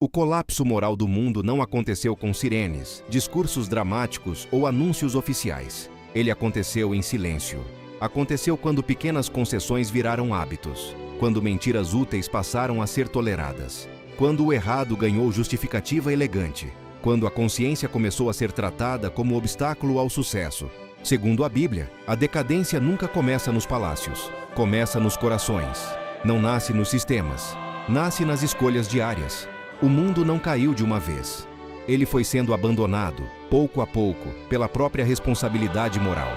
O colapso moral do mundo não aconteceu com sirenes, discursos dramáticos ou anúncios oficiais. Ele aconteceu em silêncio. Aconteceu quando pequenas concessões viraram hábitos, quando mentiras úteis passaram a ser toleradas, quando o errado ganhou justificativa elegante, quando a consciência começou a ser tratada como obstáculo ao sucesso. Segundo a Bíblia, a decadência nunca começa nos palácios, começa nos corações. Não nasce nos sistemas, nasce nas escolhas diárias. O mundo não caiu de uma vez. Ele foi sendo abandonado, pouco a pouco, pela própria responsabilidade moral.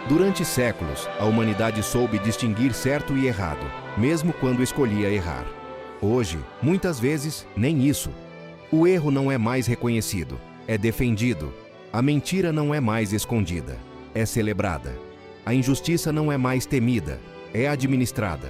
Durante séculos, a humanidade soube distinguir certo e errado, mesmo quando escolhia errar. Hoje, muitas vezes, nem isso. O erro não é mais reconhecido, é defendido. A mentira não é mais escondida, é celebrada. A injustiça não é mais temida, é administrada.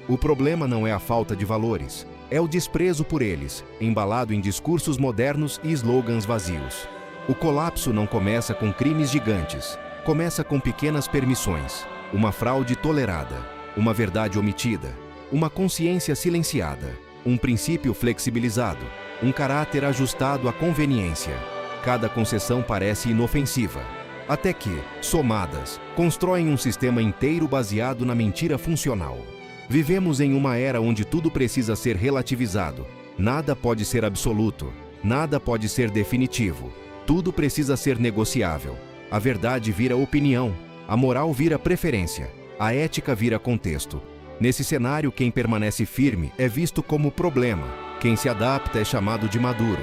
O problema não é a falta de valores, é o desprezo por eles, embalado em discursos modernos e slogans vazios. O colapso não começa com crimes gigantes, começa com pequenas permissões, uma fraude tolerada, uma verdade omitida, uma consciência silenciada, um princípio flexibilizado, um caráter ajustado à conveniência. Cada concessão parece inofensiva, até que, somadas, constroem um sistema inteiro baseado na mentira funcional. Vivemos em uma era onde tudo precisa ser relativizado. Nada pode ser absoluto, nada pode ser definitivo. Tudo precisa ser negociável. A verdade vira opinião, a moral vira preferência, a ética vira contexto. Nesse cenário, quem permanece firme é visto como problema. Quem se adapta é chamado de maduro.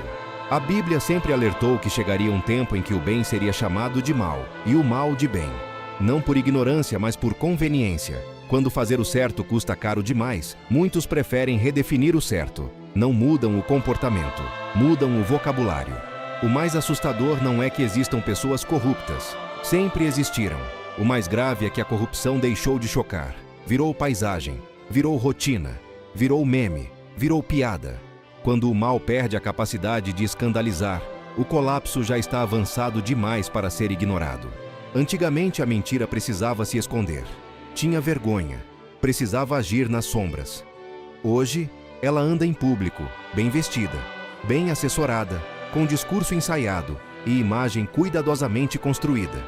A Bíblia sempre alertou que chegaria um tempo em que o bem seria chamado de mal e o mal de bem. Não por ignorância, mas por conveniência. Quando fazer o certo custa caro demais, muitos preferem redefinir o certo. Não mudam o comportamento, mudam o vocabulário. O mais assustador não é que existam pessoas corruptas. Sempre existiram. O mais grave é que a corrupção deixou de chocar. Virou paisagem, virou rotina, virou meme, virou piada. Quando o mal perde a capacidade de escandalizar, o colapso já está avançado demais para ser ignorado. Antigamente a mentira precisava se esconder. Tinha vergonha, precisava agir nas sombras. Hoje, ela anda em público, bem vestida, bem assessorada, com discurso ensaiado e imagem cuidadosamente construída.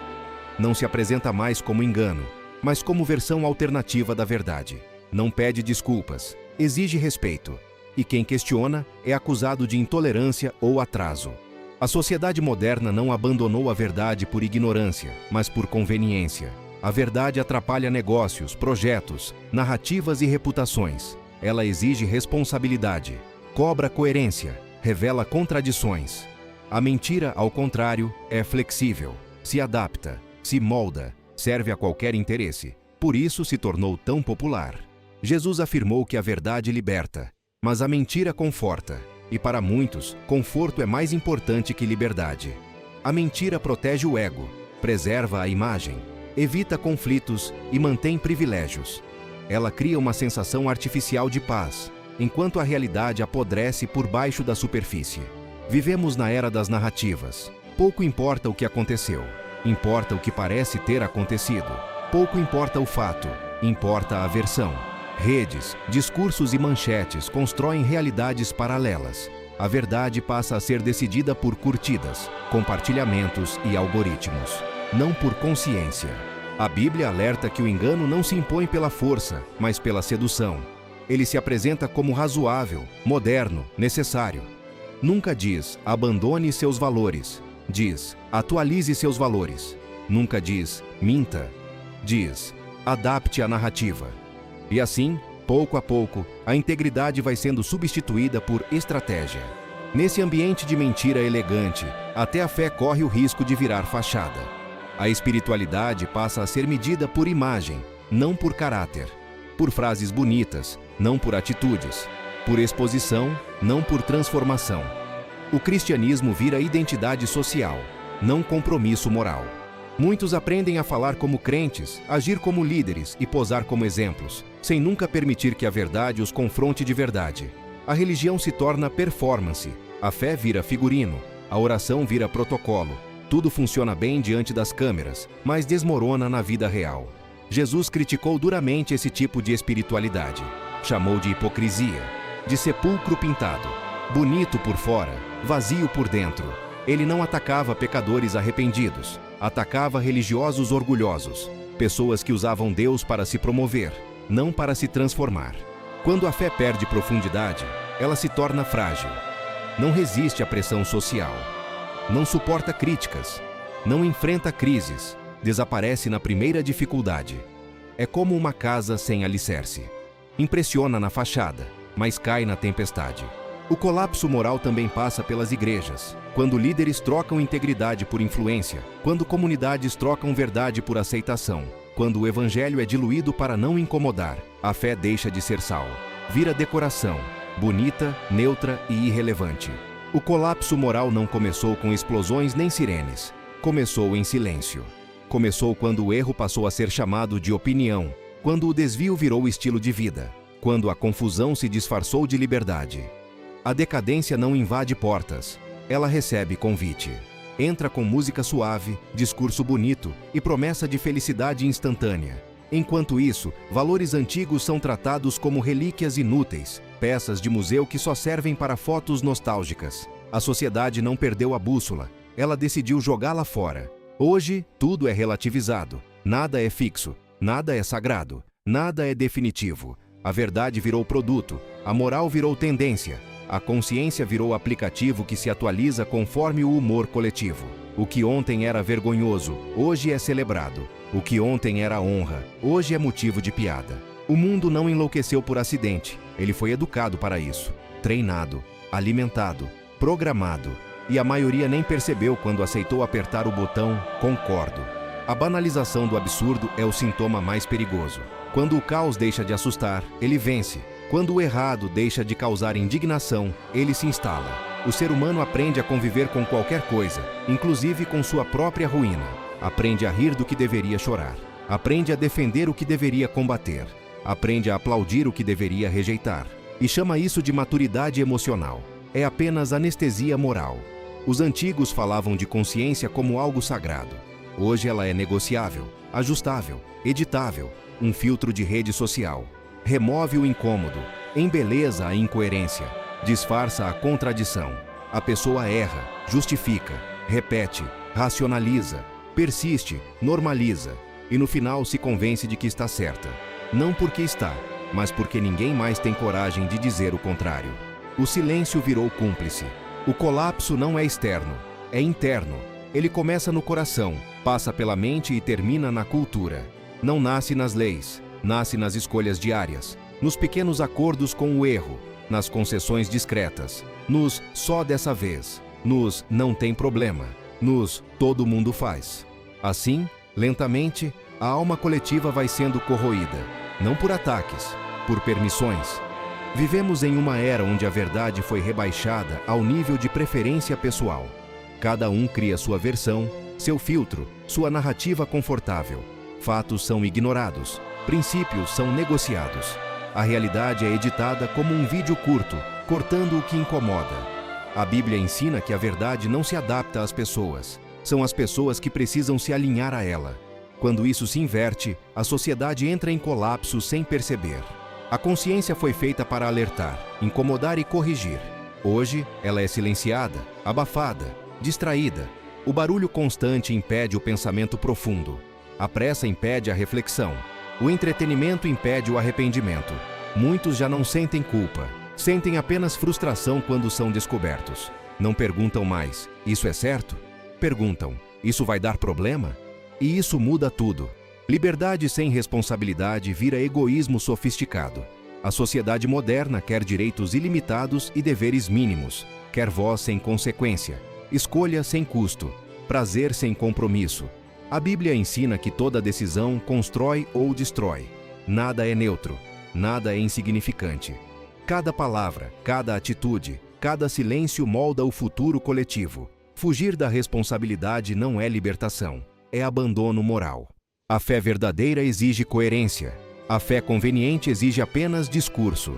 Não se apresenta mais como engano, mas como versão alternativa da verdade. Não pede desculpas, exige respeito. E quem questiona é acusado de intolerância ou atraso. A sociedade moderna não abandonou a verdade por ignorância, mas por conveniência. A verdade atrapalha negócios, projetos, narrativas e reputações. Ela exige responsabilidade, cobra coerência, revela contradições. A mentira, ao contrário, é flexível, se adapta, se molda, serve a qualquer interesse. Por isso se tornou tão popular. Jesus afirmou que a verdade liberta, mas a mentira conforta. E para muitos, conforto é mais importante que liberdade. A mentira protege o ego, preserva a imagem, evita conflitos e mantém privilégios. Ela cria uma sensação artificial de paz, enquanto a realidade apodrece por baixo da superfície. Vivemos na era das narrativas. Pouco importa o que aconteceu, importa o que parece ter acontecido. Pouco importa o fato, importa a versão. Redes, discursos e manchetes constroem realidades paralelas. A verdade passa a ser decidida por curtidas, compartilhamentos e algoritmos, não por consciência. A Bíblia alerta que o engano não se impõe pela força, mas pela sedução. Ele se apresenta como razoável, moderno, necessário. Nunca diz, abandone seus valores. Diz, atualize seus valores. Nunca diz, minta. Diz, adapte a narrativa. E assim, pouco a pouco, a integridade vai sendo substituída por estratégia. Nesse ambiente de mentira elegante, até a fé corre o risco de virar fachada. A espiritualidade passa a ser medida por imagem, não por caráter. Por frases bonitas, não por atitudes. Por exposição, não por transformação. O cristianismo vira identidade social, não compromisso moral. Muitos aprendem a falar como crentes, agir como líderes e posar como exemplos, sem nunca permitir que a verdade os confronte de verdade. A religião se torna performance, a fé vira figurino, a oração vira protocolo. Tudo funciona bem diante das câmeras, mas desmorona na vida real. Jesus criticou duramente esse tipo de espiritualidade. Chamou de hipocrisia, de sepulcro pintado. bonito por fora, vazio por dentro. Ele não atacava pecadores arrependidos, atacava religiosos orgulhosos, pessoas que usavam Deus para se promover, não para se transformar. Quando a fé perde profundidade, ela se torna frágil. Não resiste à pressão social, não suporta críticas, não enfrenta crises, desaparece na primeira dificuldade. É como uma casa sem alicerce. Impressiona na fachada, mas cai na tempestade. O colapso moral também passa pelas igrejas, quando líderes trocam integridade por influência, quando comunidades trocam verdade por aceitação, quando o evangelho é diluído para não incomodar, a fé deixa de ser sal, vira decoração, bonita, neutra e irrelevante. O colapso moral não começou com explosões nem sirenes, começou em silêncio. Começou quando o erro passou a ser chamado de opinião, quando o desvio virou estilo de vida, quando a confusão se disfarçou de liberdade. A decadência não invade portas, ela recebe convite. Entra com música suave, discurso bonito e promessa de felicidade instantânea. Enquanto isso, valores antigos são tratados como relíquias inúteis, peças de museu que só servem para fotos nostálgicas. A sociedade não perdeu a bússola, ela decidiu jogá-la fora. Hoje, tudo é relativizado, nada é fixo, nada é sagrado, nada é definitivo. A verdade virou produto, a moral virou tendência. A consciência virou aplicativo que se atualiza conforme o humor coletivo. O que ontem era vergonhoso, hoje é celebrado. O que ontem era honra, hoje é motivo de piada. O mundo não enlouqueceu por acidente. Ele foi educado para isso. Treinado, alimentado, programado. E a maioria nem percebeu quando aceitou apertar o botão "concordo". A banalização do absurdo é o sintoma mais perigoso. Quando o caos deixa de assustar, ele vence. Quando o errado deixa de causar indignação, ele se instala. O ser humano aprende a conviver com qualquer coisa, inclusive com sua própria ruína. Aprende a rir do que deveria chorar. Aprende a defender o que deveria combater. Aprende a aplaudir o que deveria rejeitar. E chama isso de maturidade emocional. É apenas anestesia moral. Os antigos falavam de consciência como algo sagrado. Hoje ela é negociável, ajustável, editável, um filtro de rede social. Remove o incômodo, embeleza a incoerência, disfarça a contradição. A pessoa erra, justifica, repete, racionaliza, persiste, normaliza e no final se convence de que está certa. Não porque está, mas porque ninguém mais tem coragem de dizer o contrário. O silêncio virou cúmplice. O colapso não é externo, é interno. Ele começa no coração, passa pela mente e termina na cultura. Não nasce nas leis, nasce nas escolhas diárias, nos pequenos acordos com o erro, nas concessões discretas, nos "só dessa vez", nos "não tem problema", nos "todo mundo faz". Assim, lentamente, a alma coletiva vai sendo corroída, não por ataques, por permissões. Vivemos em uma era onde a verdade foi rebaixada ao nível de preferência pessoal. Cada um cria sua versão, seu filtro, sua narrativa confortável. Fatos são ignorados, princípios são negociados. A realidade é editada como um vídeo curto, cortando o que incomoda. A Bíblia ensina que a verdade não se adapta às pessoas. São as pessoas que precisam se alinhar a ela. Quando isso se inverte, a sociedade entra em colapso sem perceber. A consciência foi feita para alertar, incomodar e corrigir. Hoje, ela é silenciada, abafada, distraída. O barulho constante impede o pensamento profundo. A pressa impede a reflexão. O entretenimento impede o arrependimento. Muitos já não sentem culpa. Sentem apenas frustração quando são descobertos. Não perguntam mais: "Isso é certo?" Perguntam: "Isso vai dar problema?" E isso muda tudo. Liberdade sem responsabilidade vira egoísmo sofisticado. A sociedade moderna quer direitos ilimitados e deveres mínimos. Quer voz sem consequência, escolha sem custo, prazer sem compromisso. A Bíblia ensina que toda decisão constrói ou destrói. Nada é neutro, nada é insignificante. Cada palavra, cada atitude, cada silêncio molda o futuro coletivo. Fugir da responsabilidade não é libertação, é abandono moral. A fé verdadeira exige coerência. A fé conveniente exige apenas discurso.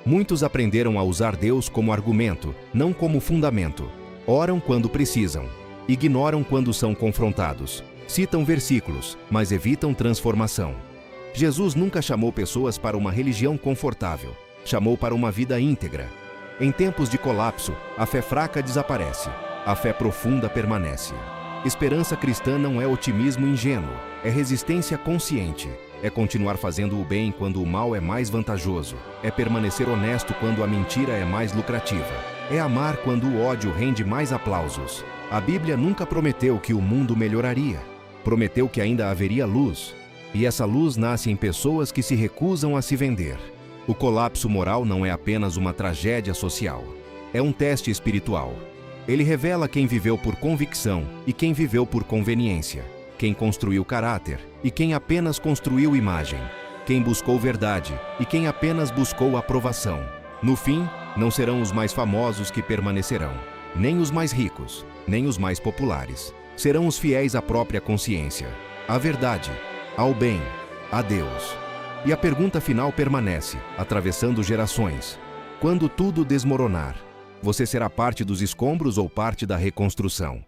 Muitos aprenderam a usar Deus como argumento, não como fundamento. Oram quando precisam. Ignoram quando são confrontados. Citam versículos, mas evitam transformação. Jesus nunca chamou pessoas para uma religião confortável. Chamou para uma vida íntegra. Em tempos de colapso, a fé fraca desaparece, a fé profunda permanece. Esperança cristã não é otimismo ingênuo, é resistência consciente. É continuar fazendo o bem quando o mal é mais vantajoso. É permanecer honesto quando a mentira é mais lucrativa. É amar quando o ódio rende mais aplausos. A Bíblia nunca prometeu que o mundo melhoraria. Prometeu que ainda haveria luz. E essa luz nasce em pessoas que se recusam a se vender. O colapso moral não é apenas uma tragédia social. É um teste espiritual. Ele revela quem viveu por convicção e quem viveu por conveniência. Quem construiu caráter e quem apenas construiu imagem. Quem buscou verdade e quem apenas buscou aprovação. No fim, não serão os mais famosos que permanecerão, nem os mais ricos, nem os mais populares. Serão os fiéis à própria consciência, à verdade, ao bem, a Deus. E a pergunta final permanece, atravessando gerações. Quando tudo desmoronar, você será parte dos escombros ou parte da reconstrução?